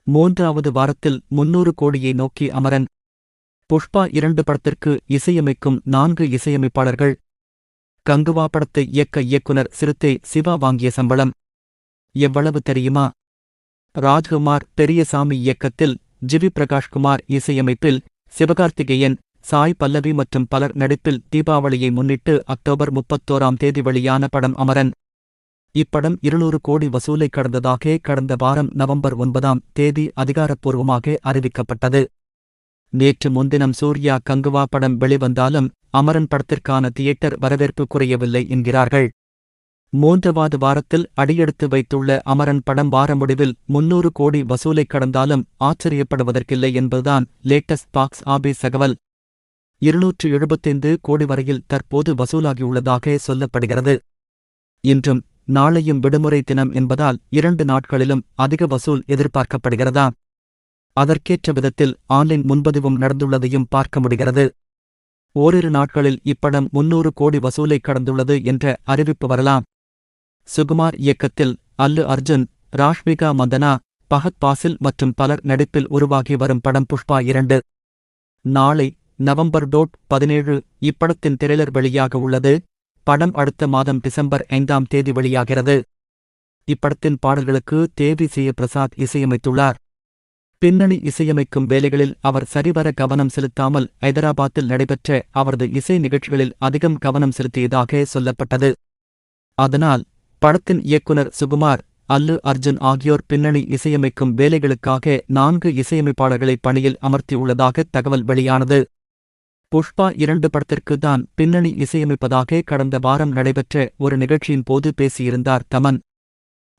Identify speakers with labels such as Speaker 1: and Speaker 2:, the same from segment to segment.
Speaker 1: மூன்றாவது வாரத்தில் 300 கோடியை நோக்கி அமரன். புஷ்பா 2 படத்திற்கு இசையமைக்கும் 4 இசையமைப்பாளர்கள். கங்குவா படத்தை இயக்க இயக்குனர் சிறுத்தை சிவா வாங்கிய சம்பளம் எவ்வளவு தெரியுமா? ராஜ்குமார் பெரியசாமி இயக்கத்தில், ஜிவி பிரகாஷ்குமார் இசையமைப்பில், சிவகார்த்திகேயன், சாய் பல்லவி மற்றும் பலர் நடிப்பில் தீபாவளியை முன்னிட்டு அக்டோபர் 31ஆம் தேதி வெளியான படம் அமரன். இப்படம் 200 கோடி வசூலை கடந்ததாக கடந்த வாரம் நவம்பர் 9ஆம் தேதி அதிகாரப்பூர்வமாக அறிவிக்கப்பட்டது. நேற்று முன்தினம் சூர்யா கங்குவா படம் வெளிவந்தாலும் அமரன் படத்திற்கான தியேட்டர் வரவேற்பு குறையவில்லை என்கிறார்கள். 3வது வாரத்தில் அடியெடுத்து வைத்துள்ள அமரன் படம் வார முடிவில் 300 கோடி வசூலை கடந்தாலும் ஆச்சரியப்படுவதற்கில்லை என்பதுதான் லேட்டஸ்ட் பாக்ஸ் ஆபீஸ் தகவல். 275 கோடி வரையில் தற்போது வசூலாகியுள்ளதாக சொல்லப்படுகிறது. இன்றும் நாளையும் விடுமுறை தினம் என்பதால் 2 நாட்களிலும் அதிக வசூல் எதிர்பார்க்கப்படுகிறதா? அதற்கேற்ற விதத்தில் ஆன்லைன் முன்பதிவும் நடந்துள்ளதையும் பார்க்க முடிகிறது. ஓரிரு நாட்களில் இப்படம் 300 கோடி வசூலை கடந்துள்ளது என்ற அறிவிப்பு வரலாம். சுகுமார் இயக்கத்தில் அல்லு அர்ஜுன், ராஷ்மிகா மந்தனா, பஹத் பாசில் மற்றும் பலர் நடிப்பில் உருவாகி வரும் படம் புஷ்பா 2 நாளை நவம்பர் 17 இப்படத்தின் திரைலர் வெளியாக உள்ளது. படம் அடுத்த மாதம் டிசம்பர் 5ஆம் தேதி வெளியாகிறது. இப்படத்தின் பாடல்களுக்கு தேவி சி பிரசாத் இசையமைத்துள்ளார். பின்னணி இசையமைக்கும் வேலைகளில் அவர் சரிவர கவனம் செலுத்தாமல் ஐதராபாத்தில் நடைபெற்ற அவரது இசை நிகழ்ச்சிகளில் அதிகம் கவனம் செலுத்தியதாக சொல்லப்பட்டது. அதனால் படத்தின் இயக்குனர் சுகுமார், அல்லு அர்ஜுன் ஆகியோர் பின்னணி இசையமைக்கும் வேலைகளுக்காக 4 இசையமைப்பாளர்களை பணியில் அமர்த்தியுள்ளதாக தகவல் வெளியானது. புஷ்பா 2 படத்திற்கு தான் பின்னணி இசையமைப்பதாக கடந்த வாரம் நடைபெற்ற ஒரு நிகழ்ச்சியின் போது பேசியிருந்தார் தமன்.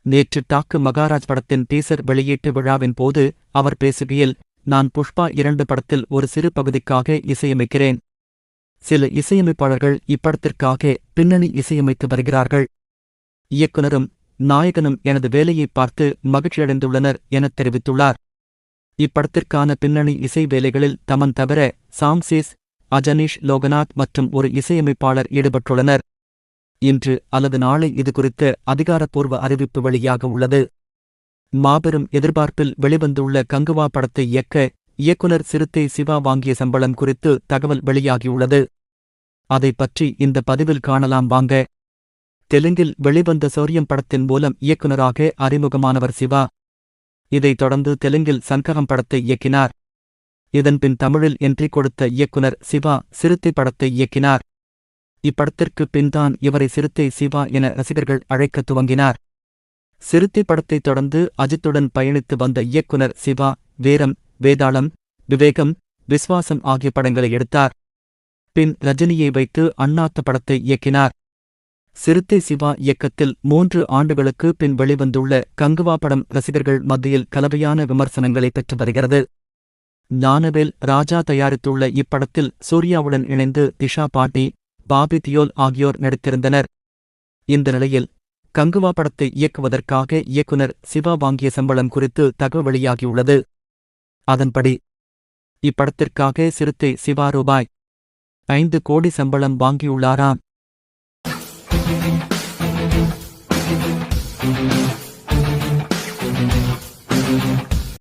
Speaker 1: நேற்று டாக்கு மகாராஜ் படத்தின் டீசர் வெளியீட்டு விழாவின் போது அவர் பேசுகையில், நான் புஷ்பா 2 படத்தில் ஒரு சிறு பகுதிக்காக இசையமைக்கிறேன். சில இசையமைப்பாளர்கள் இப்படத்திற்காக பின்னணி இசையமைத்து வருகிறார்கள். இயக்குனரும் நாயகனும் எனது வேலையை பார்த்து மகிழ்ச்சியடைந்துள்ளனர் எனத் தெரிவித்துள்ளார். இப்படத்திற்கான பின்னணி இசை வேலைகளில் தமன் தவிர சாம்சேஸ், அஜனீஷ் லோகநாத் மற்றும் ஒரு இசையமைப்பாளர் ஈடுபட்டுள்ளனர். இன்று அல்லது நாளை இதுகுறித்த அதிகாரப்பூர்வ அறிவிப்பு வெளியாக உள்ளது. மாபெரும் எதிர்பார்ப்பில் வெளிவந்துள்ள கங்குவா படத்தை இயக்க இயக்குனர் சிறுத்தை சிவா வாங்கிய சம்பளம் குறித்து தகவல் வெளியாகியுள்ளது. அதைப் பற்றி இந்த பதிவில் காணலாம் வாங்க. தெலுங்கில் வெளிவந்த சௌரியம் படத்தின் மூலம் இயக்குனராக அறிமுகமானவர் சிவா. இதைத் தொடர்ந்து தெலுங்கில் சங்ககம் படத்தை இயக்கினார். இதன்பின் தமிழில் என்ட்ரி கொடுத்த இயக்குனர் சிவா சிறுத்தை படத்தை இயக்கினார். இப்படத்திற்கு பின்தான் இவரை சிறுத்தை சிவா என ரசிகர்கள் அழைக்கத் துவங்கினார். சிறுத்தை படத்தைத் தொடர்ந்து அஜித்துடன் பயணித்து வந்த இயக்குனர் சிவா வேரம், வேதாளம், விவேகம், விஸ்வாசம் ஆகிய படங்களை எடுத்தார். பின் ரஜினியை வைத்து அண்ணாத்த படத்தை இயக்கினார். சிறுத்தை சிவா இயக்கத்தில் 3 ஆண்டுகளுக்கு பின் வெளிவந்துள்ள கங்குவா படம் ரசிகர்கள் மத்தியில் கலவையான விமர்சனங்களை பெற்று வருகிறது. ஞானவேல் ராஜா தயாரித்துள்ள இப்படத்தில் சூர்யாவுடன் இணைந்து திஷா பாட்டி, பாபி தியோல் ஆகியோர் நடித்திருந்தனர். இந்த நிலையில் கங்குவா படத்தை இயக்குவதற்காக இயக்குனர் சிவா வாங்கிய சம்பளம் குறித்து தகவல் வெளியாகியுள்ளது. அதன்படி இப்படத்திற்காக சிறுத்தை சிவா ரூபாய் 5 கோடி சம்பளம் வாங்கியுள்ளாராம்.